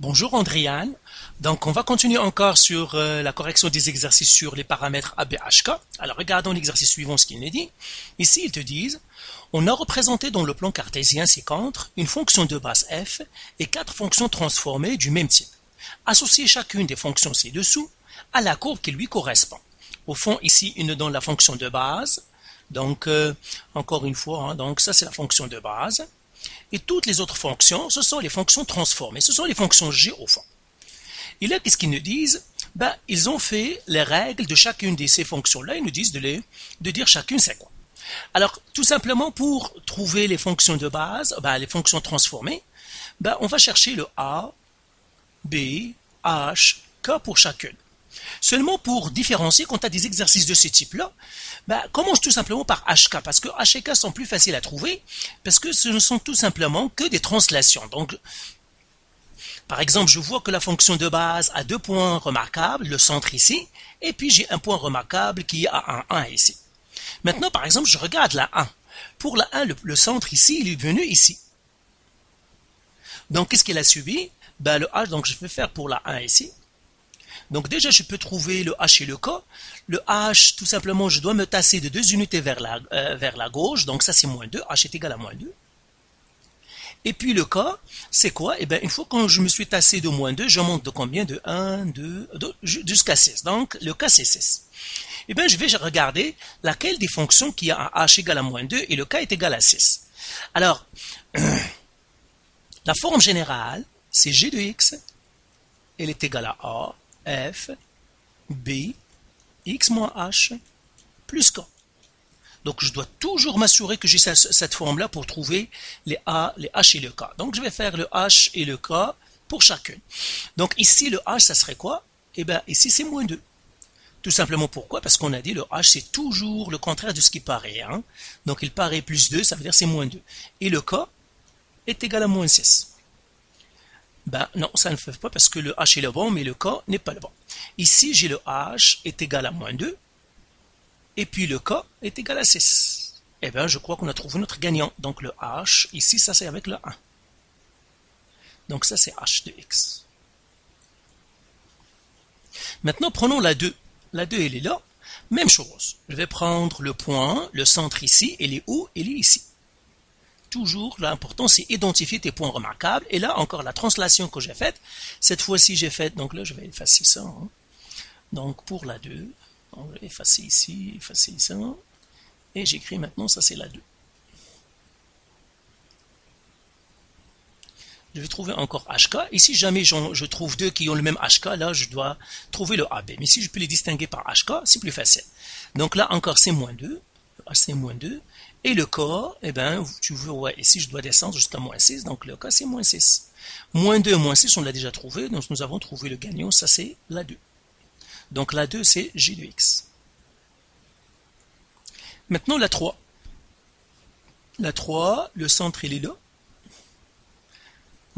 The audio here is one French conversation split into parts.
Bonjour Andréane, donc on va continuer encore sur la correction des exercices sur les paramètres ABHK. Alors regardons l'exercice suivant, ce qu'il nous dit. Ici ils te disent, on a représenté dans le plan cartésien ci-contre une fonction de base f et quatre fonctions transformées du même type. Associez chacune des fonctions ci-dessous à la courbe qui lui correspond. Au fond ici il nous donne la fonction de base, donc encore une fois, donc ça c'est la fonction de base. Et toutes les autres fonctions, ce sont les fonctions transformées, ce sont les fonctions G au fond. Et là, qu'est-ce qu'ils nous disent? Ils ont fait les règles de chacune de ces fonctions-là, ils nous disent de dire chacune c'est quoi. Alors, tout simplement, pour trouver les fonctions de base, les fonctions transformées, on va chercher le A, B, H, K pour chacune. Seulement pour différencier, quand tu as des exercices de ce type-là, commence tout simplement par HK, parce que H et K sont plus faciles à trouver, parce que ce ne sont tout simplement que des translations. Donc, par exemple, je vois que la fonction de base a deux points remarquables, le centre ici, et puis j'ai un point remarquable qui a un 1 ici. Maintenant, par exemple, je regarde la 1. Pour la 1, le centre ici, il est venu ici. Donc, qu'est-ce qu'elle a subi? Le H, donc je vais faire pour la 1 ici. Donc déjà, je peux trouver le H et le K. Le H, tout simplement, je dois me tasser de 2 unités vers la gauche. Donc ça, c'est moins 2. H est égal à moins 2. Et puis le K, c'est quoi? Une fois que je me suis tassé de moins 2, je monte de combien? De 1, 2, jusqu'à 6. Donc le K, c'est 6. Je vais regarder laquelle des fonctions qui a un H égal à moins 2 et le K est égal à 6. Alors, la forme générale, c'est G de X. Elle est égale à A. F, B, X moins H, plus K. Donc, je dois toujours m'assurer que j'ai cette forme-là pour trouver les A, les H et le K. Donc, je vais faire le H et le K pour chacune. Donc, ici, le H, ça serait quoi? Ici, c'est moins 2. Tout simplement pourquoi? Parce qu'on a dit le H, c'est toujours le contraire de ce qui paraît. Donc, il paraît plus 2, ça veut dire c'est moins 2. Et le K est égal à moins 6. Non, ça ne fait pas parce que le H est le bon, mais le K n'est pas le bon. Ici, j'ai le H est égal à moins 2, et puis le K est égal à 6. Je crois qu'on a trouvé notre gagnant. Donc le H, ici, ça c'est avec le 1. Donc ça c'est H de X. Maintenant, prenons la 2. La 2, elle est là. Même chose. Je vais prendre le point, le centre ici, il est où? Il est ici. Toujours, l'important, c'est identifier tes points remarquables. Et là, encore, la translation que j'ai faite, cette fois-ci, j'ai fait, donc là, je vais effacer ça. Donc, pour la 2, on va effacer ici, effacer ça. Et j'écris maintenant, ça, c'est la 2. Je vais trouver encore HK. Et si jamais je trouve deux qui ont le même HK, là, je dois trouver le AB. Mais si je peux les distinguer par HK, c'est plus facile. Donc là, encore, c'est moins 2. H, c'est moins 2. Et le K, tu vois, ici, je dois descendre jusqu'à moins 6. Donc, le K, c'est moins 6. Moins 2, moins 6, on l'a déjà trouvé. Donc, nous avons trouvé le gagnant. Ça, c'est la 2. Donc, la 2, c'est J de X. Maintenant, la 3. La 3, le centre, il est là.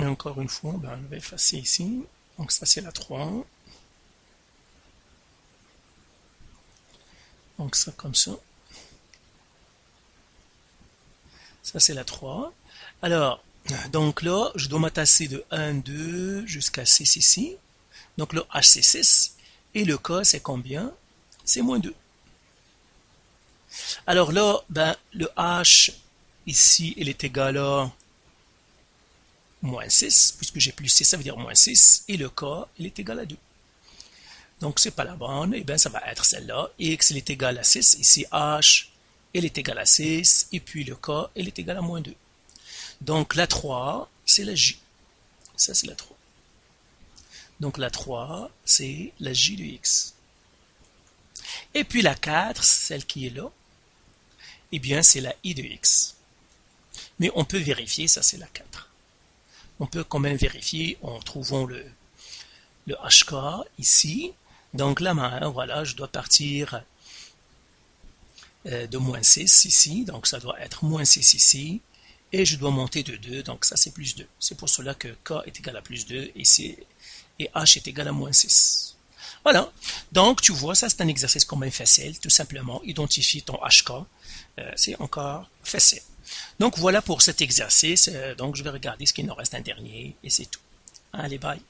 Et encore une fois, on va effacer ici. Donc, ça, c'est la 3. Donc, ça, comme ça. Ça, c'est la 3. Alors, donc là, je dois m'attasser de 1, 2, jusqu'à 6 ici. Donc le H, c'est 6. Et le K, c'est combien? C'est moins 2. Alors là, le H, ici, il est égal à moins 6, puisque j'ai plus 6, ça veut dire moins 6. Et le K, il est égal à 2. Donc, c'est pas la bonne. Ça va être celle-là. X, il est égal à 6. Ici, H, elle est égale à 6, et puis le K, elle est égale à moins 2. Donc la 3, c'est la J. Ça, c'est la 3. Donc la 3, c'est la J de X. Et puis la 4, celle qui est là, c'est la I de X. Mais on peut vérifier, ça c'est la 4. On peut quand même vérifier en trouvant le HK ici. Donc là, voilà, je dois partir de moins 6 ici, donc ça doit être moins 6 ici, et je dois monter de 2, donc ça c'est plus 2. C'est pour cela que K est égal à plus 2 et H est égal à moins 6. Voilà, donc tu vois, ça c'est un exercice quand même facile, tout simplement, identifie ton HK, c'est encore facile. Donc voilà pour cet exercice, donc je vais regarder ce qu'il nous reste un dernier, et c'est tout. Allez, bye.